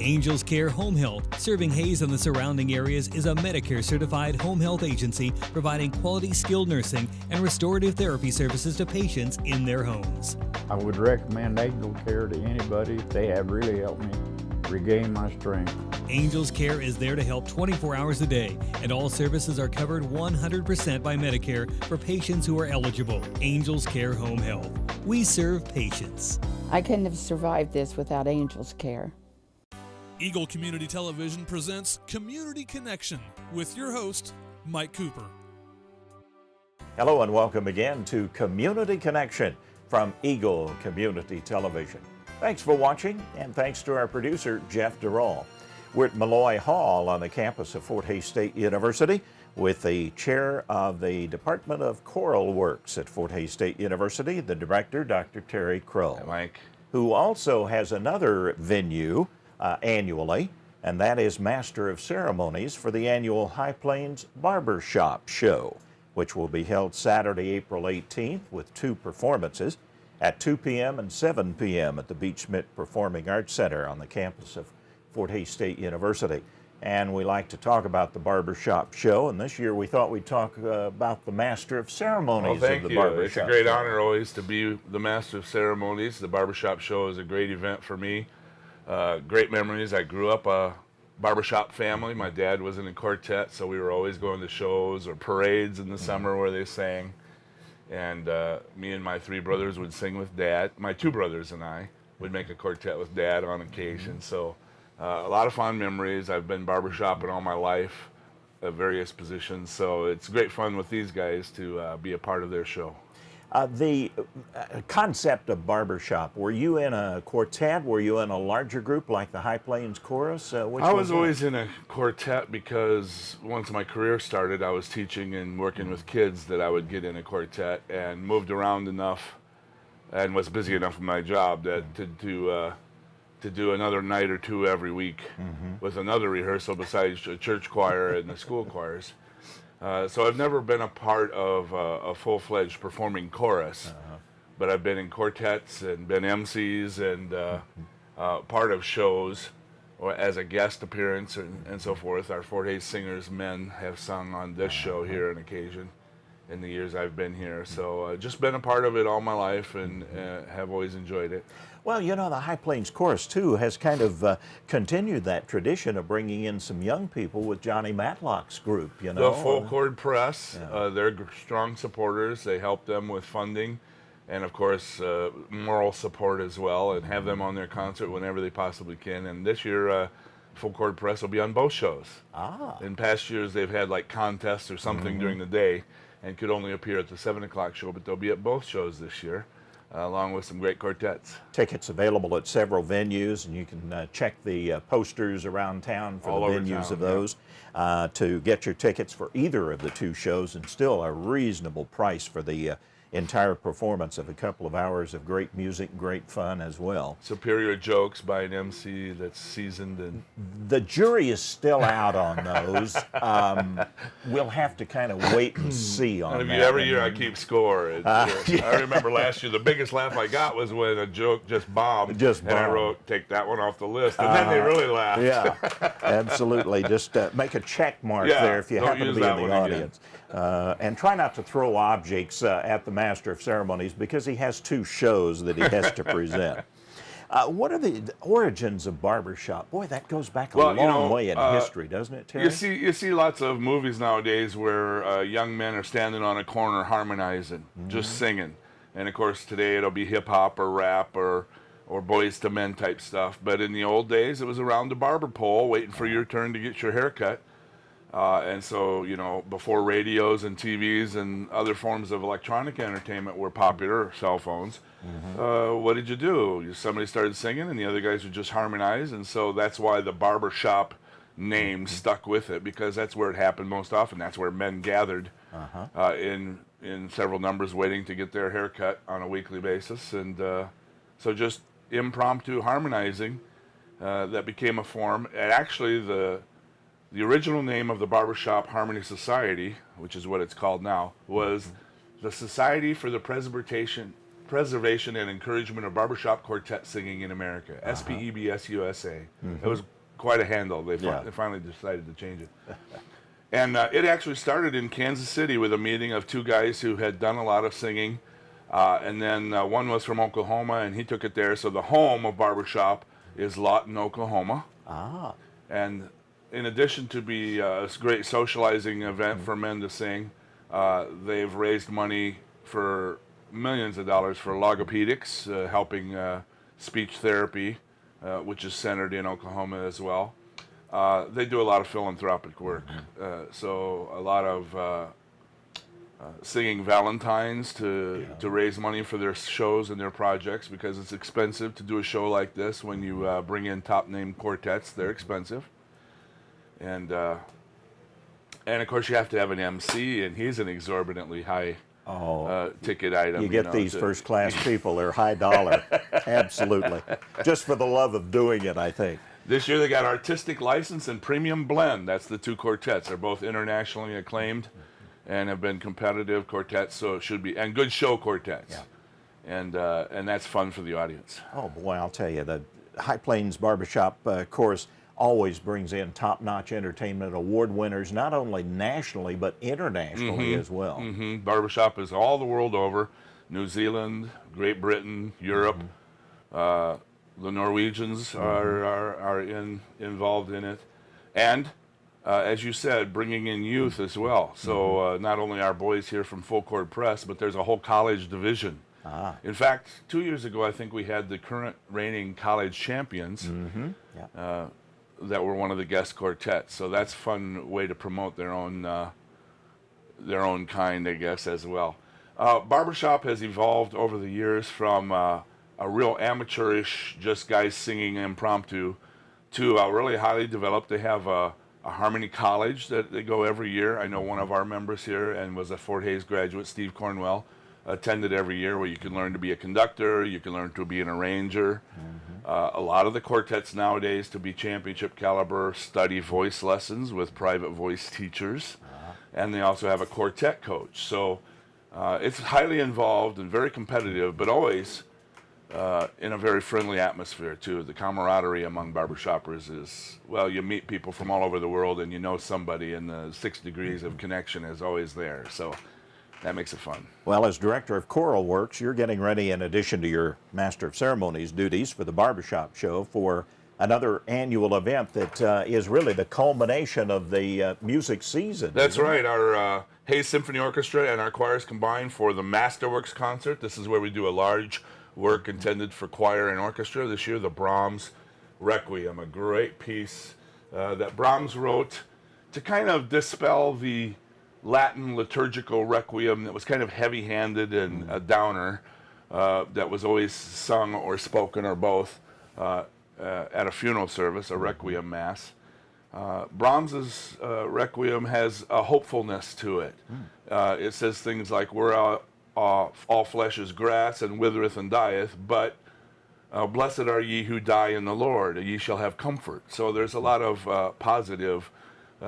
Angels Care Home Health, serving Hayes and the surrounding areas, is a Medicare-certified home health agency providing quality skilled nursing and restorative therapy services to patients in their homes. I would recommend Angel Care to anybody. They have really helped me regain my strength. Angels Care is there to help 24 hours a day, and all services are covered 100% by Medicare for patients who are eligible. Angels Care Home Health. We serve patients. I couldn't have survived this without Angels Care. Eagle Community Television presents Community Connection with your host, Mike Cooper. Hello and welcome again to Community Connection from Eagle Community Television. Thanks for watching, and thanks to our producer, Jeff Durrell. We're at Malloy Hall on the campus of Fort Hays State University with the chair of the Department of Choral Works at Fort Hays State University, the director, Dr. Terry Crull. Hi, Mike. Who also has another venue annually, and that is Master of Ceremonies for the annual High Plains Barbershop Show, which will be held Saturday, April 18th with two performances at 2 p.m. and 7 p.m. at the Beach Schmidt Performing Arts Center on the campus of Fort Hays State University. And we like to talk about the Barbershop Show, and this year we thought we'd talk about the Master of Ceremonies of the Barbershop. It's a great honor always to be the Master of Ceremonies. The Barbershop Show is a great event for me. Great memories. I grew up a barbershop family. My dad was in a quartet, so we were always going to shows or parades in the summer where they sang. And me and my three brothers would sing with Dad. My two brothers and I would make a quartet with Dad on occasion. So a lot of fond memories. I've been barbershopping all my life at various positions. So it's great fun with these guys to be a part of their show. The concept of barbershop, were you in a quartet? Were you in a larger group like the High Plains Chorus? I was always in a quartet because once my career started, I was teaching and working with kids that I would get in a quartet, and moved around enough and was busy enough with my job that to do another night or two every week with another rehearsal besides a church choir and the school choirs. So I've never been a part of a full-fledged performing chorus, but I've been in quartets and been MCs and part of shows or as a guest appearance and so forth. Our Fort Hays Singers men have sung on this show here on occasion in the years I've been here. So just been a part of it all my life and have always enjoyed it. Well, you know, the High Plains Chorus, too, has kind of continued that tradition of bringing in some young people with Johnny Matlock's group, you know. The Full Chord Press, they're strong supporters. They help them with funding and, of course, moral support as well, and have them on their concert whenever they possibly can. And this year, Full Chord Press will be on both shows. In past years, they've had, like, contests or something during the day and could only appear at the 7 o'clock show, but they'll be at both shows this year. Along with some great quartets. Tickets available at several venues, and you can check the posters around town for the venues of those to get your tickets for either of the two shows, and still a reasonable price for the entire performance of a couple of hours of great music, great fun as well. Superior jokes by an MC that's seasoned. And the jury is still out on those. We'll have to kind of wait and see on that. Every year I keep score. I remember last year the biggest laugh I got was when a joke just bombed. And I wrote, take that one off the list. And then they really laughed. Yeah, absolutely. Just make a check mark there if you happen to be in the audience. And try not to throw objects at the Master of Ceremonies because he has two shows that he has to present. What are the origins of barbershop? Boy, that goes back a long way in history, doesn't it, Terry? You see lots of movies nowadays where young men are standing on a corner harmonizing, just singing. And, of course, today it'll be hip-hop or rap or Boys to Men type stuff. But in the old days, it was around the barber pole waiting for your turn to get your hair cut. And so, you know, before radios and TVs and other forms of electronic entertainment were popular, cell phones, what did you do? Somebody started singing and the other guys would just harmonize. And so that's why the barbershop name stuck with it, because that's where it happened most often. That's where men gathered in several numbers waiting to get their hair cut on a weekly basis. And so just impromptu harmonizing, that became a form. And actually the original name of the Barbershop Harmony Society, which is what it's called now, was the Society for the Preservation Preservation and Encouragement of Barbershop Quartet Singing in America, SPEBSUSA. It was quite a handle. They finally decided to change it. And it actually started in Kansas City with a meeting of two guys who had done a lot of singing. And then one was from Oklahoma, and he took it there. So the home of Barbershop is Lawton, Oklahoma. And in addition to be a great socializing event for men to sing, they've raised money for millions of dollars for logopedics, helping speech therapy, which is centered in Oklahoma as well. They do a lot of philanthropic work. So a lot of singing Valentines to raise money for their shows and their projects, because it's expensive to do a show like this. When you bring in top name quartets, they're expensive. And of course you have to have an MC, and he's an exorbitantly high ticket item. You get these first class people, they're high dollar. Absolutely. Just for the love of doing it, I think. This year they got Artistic License and Premium Blend. That's the two quartets. They're both internationally acclaimed and have been competitive quartets, so it should be, and good show quartets. And that's fun for the audience. Oh boy, I'll tell you, the High Plains Barbershop Chorus always brings in top-notch entertainment award winners, not only nationally, but internationally as well. Barbershop is all the world over, New Zealand, Great Britain, Europe. The Norwegians are involved in it. And, as you said, bringing in youth as well. So not only our boys here from Full Court Press, but there's a whole college division. In fact, 2 years ago, I think we had the current reigning college champions that were one of the guest quartets. So that's a fun way to promote their own kind, I guess, as well. Barbershop has evolved over the years from a real amateurish, just guys singing impromptu, to really highly developed. They have a harmony college that they go every year. I know one of our members here and was a Fort Hays graduate, Steve Cornwell, attended every year, where you can learn to be a conductor, you can learn to be an arranger. A lot of the quartets nowadays, to be championship caliber, study voice lessons with private voice teachers, and they also have a quartet coach. So it's highly involved and very competitive, but always in a very friendly atmosphere too. The camaraderie among barbershoppers is, well, you meet people from all over the world and you know somebody, and the 6 degrees of connection is always there. So that makes it fun. Well, as Director of Choral Works, you're getting ready, in addition to your Master of Ceremonies duties for the Barbershop Show, for another annual event that is really the culmination of the music season. That's right. Our Hays Symphony Orchestra and our choirs combine for the Masterworks concert. This is where we do a large work intended for choir and orchestra. This year, the Brahms Requiem, a great piece that Brahms wrote to kind of dispel the Latin liturgical requiem that was kind of heavy-handed and a downer that was always sung or spoken or both at a funeral service, a requiem mass. Brahms's requiem has a hopefulness to it. It says things like, all flesh is grass and withereth and dieth, but blessed are ye who die in the Lord, and ye shall have comfort. So there's a lot of positive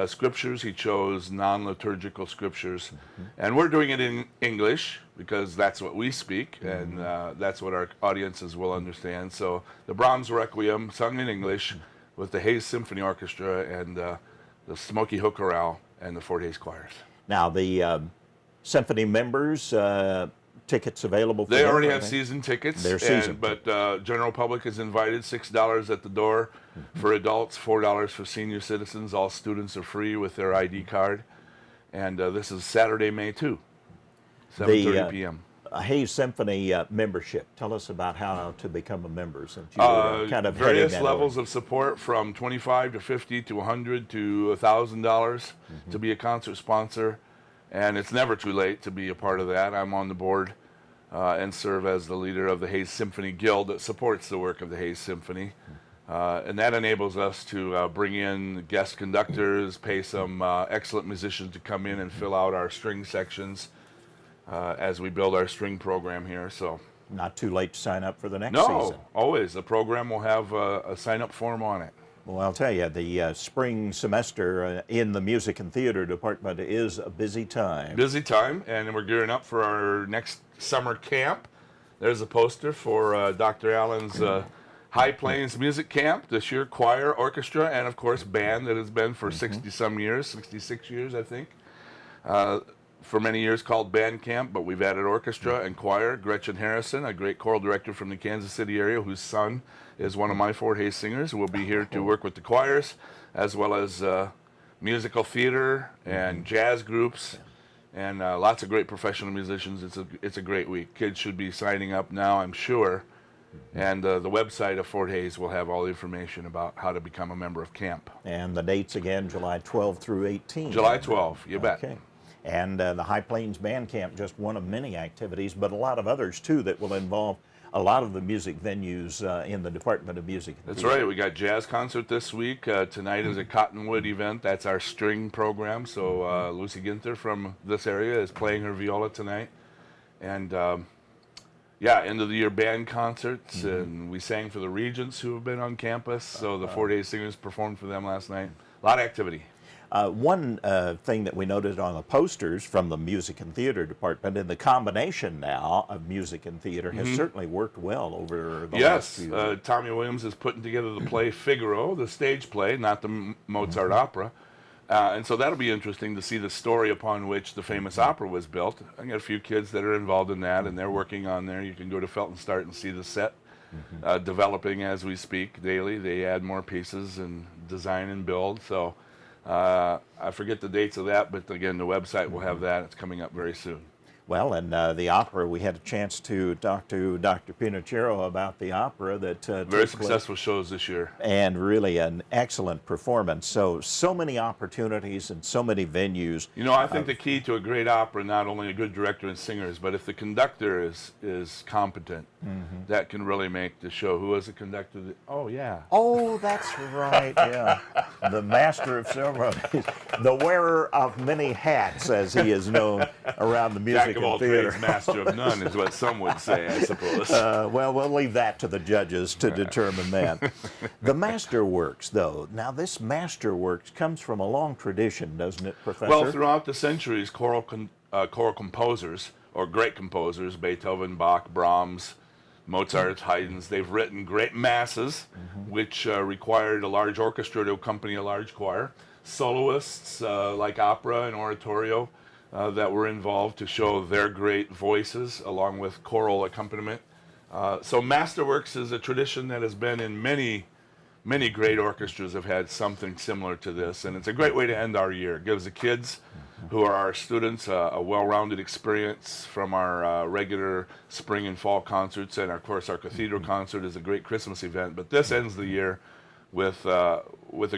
scriptures. He chose non-liturgical scriptures, and we're doing it in English because that's what we speak, and that's what our audiences will understand. So the Brahms Requiem, sung in English, with the Hays Symphony Orchestra and the Smoky Hook Chorale and the Fort Hays choirs. Now the symphony members, tickets available for They them, already have season tickets. They're season. But general public is invited, $6 at the door for adults, $4 for senior citizens. All students are free with their ID card. And this is Saturday, May 2, 7:30 p.m. Hays Symphony membership. Tell us about how to become a member, since you were kind of various levels of support, from $25 to $50 to $100 to $1,000 to be a concert sponsor. And it's never too late to be a part of that. I'm on the board and serve as the leader of the Hays Symphony Guild that supports the work of the Hays Symphony. And that enables us to bring in guest conductors, pay some excellent musicians to come in and fill out our string sections as we build our string program here. So not too late to sign up for the next season. No, always. The program will have a sign-up form on it. Well, I'll tell you, the spring semester in the music and theater department is a busy time. Busy time, and we're gearing up for our next summer camp There's a poster for Dr. Allen's High Plains Music Camp this year, choir, orchestra, and of course band that has been for 60-some years, 66 years I think. For many years called Band Camp, but we've added orchestra and choir. Gretchen Harrison, a great choral director from the Kansas City area, whose son is one of my Fort Hays singers, will be here to work with the choirs, as well as musical theater and jazz groups, and lots of great professional musicians. It's a great week. Kids should be signing up now, I'm sure. And the website of Fort Hays will have all the information about how to become a member of camp. And the dates again, July 12 through 18. July 12, you bet. Okay. And the High Plains Band Camp, just one of many activities, but a lot of others too that will involve a lot of the music venues in the Department of Music. That's right. We got jazz concert this week. Tonight is a Cottonwood event. That's our string program. So Lucy Ginther from this area is playing her viola tonight. And yeah, end of the year band concerts. And we sang for the Regents who have been on campus. So the Fort Hays singers performed for them last night. A lot of activity. One thing that we noted on the posters from the Music and Theater Department, and the combination now of music and theater has certainly worked well over the last few years. Tommy Williams is putting together the play Figaro, the stage play, not the Mozart opera. And so that'll be interesting to see the story upon which the famous opera was built. I got a few kids that are involved in that, and they're working on there. You can go to Felton Start and see the set developing as we speak daily. They add more pieces and design and build. So I forget the dates of that, but again, the website will have that. It's coming up very soon. Well, and the opera, we had a chance to talk to Dr. Pinocchero about the opera that very successful shows this year. And really an excellent performance. So many opportunities and so many venues. You know, I think the key to a great opera, not only a good director and singers, but if the conductor is competent, that can really make the show. Who was the conductor? Oh, yeah. Oh, that's right, yeah. The master of ceremonies, the wearer of many hats, as he is known around the music of all trades, master of none is what some would say, I suppose. Well, we'll leave that to the judges to determine that. The Masterworks, though, now this Masterworks comes from a long tradition, doesn't it, Professor? Well, throughout the centuries, choral composers, or great composers, Beethoven, Bach, Brahms, Mozart, Haydn's, they've written great masses, which required a large orchestra to accompany a large choir. Soloists, like opera and oratorio, that were involved to show their great voices along with choral accompaniment. So Masterworks is a tradition that has been in many great orchestras have had something similar to this, and it's a great way to end our year. It gives the kids who are our students a well-rounded experience from our regular spring and fall concerts, and of course our cathedral concert is a great Christmas event, but this ends the year with a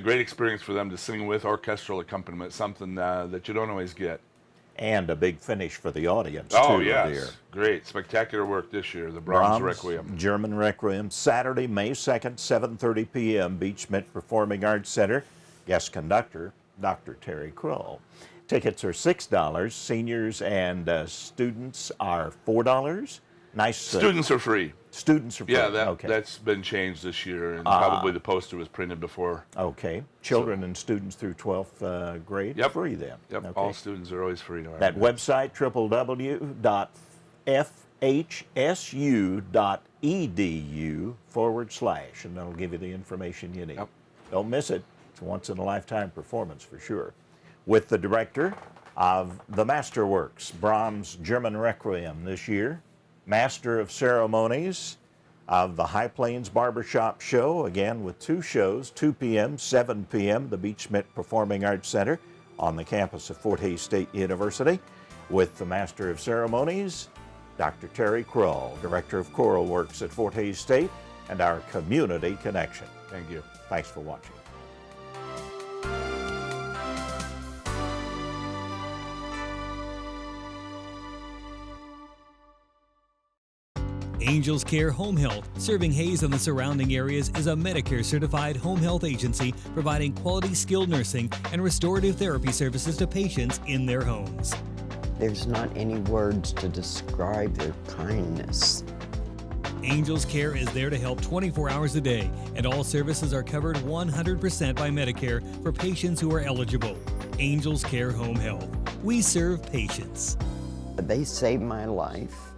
great experience for them to sing with orchestral accompaniment, something that you don't always get. And a big finish for the audience, oh, too, yes. dear. Great. Spectacular work this year, the Brahms Requiem. German Requiem, Saturday, May 2nd, 7:30 p.m., Beach Mint Performing Arts Center. Guest conductor, Dr. Terry Crull. Tickets are $6. Seniors and students are $4. Nice. Students are free. Students are free. Yeah, okay. that's been changed this year, and probably the poster was printed before. Okay. Children and students through 12th grade, free then. Yep, okay. all students are always free. That website, www.fhsu.edu/, and that'll give you the information you need. Yep. Don't miss it. It's a once-in-a-lifetime performance for sure. With the director of the Masterworks, Brahms German Requiem this year, Master of Ceremonies of the High Plains Barbershop Show, again with two shows, 2 p.m., 7 p.m., the Beach Mint Performing Arts Center on the campus of Fort Hays State University. With the Master of Ceremonies, Dr. Terry Crull, Director of Choral Works at Fort Hays State, and our Community Connection. Thank you. Thanks for watching. Angels Care Home Health, serving Hays and the surrounding areas, is a Medicare-certified home health agency providing quality skilled nursing and restorative therapy services to patients in their homes. There's not any words to describe their kindness. Angels Care is there to help 24 hours a day, and all services are covered 100% by Medicare for patients who are eligible. Angels Care Home Health. We serve patients. They saved my life.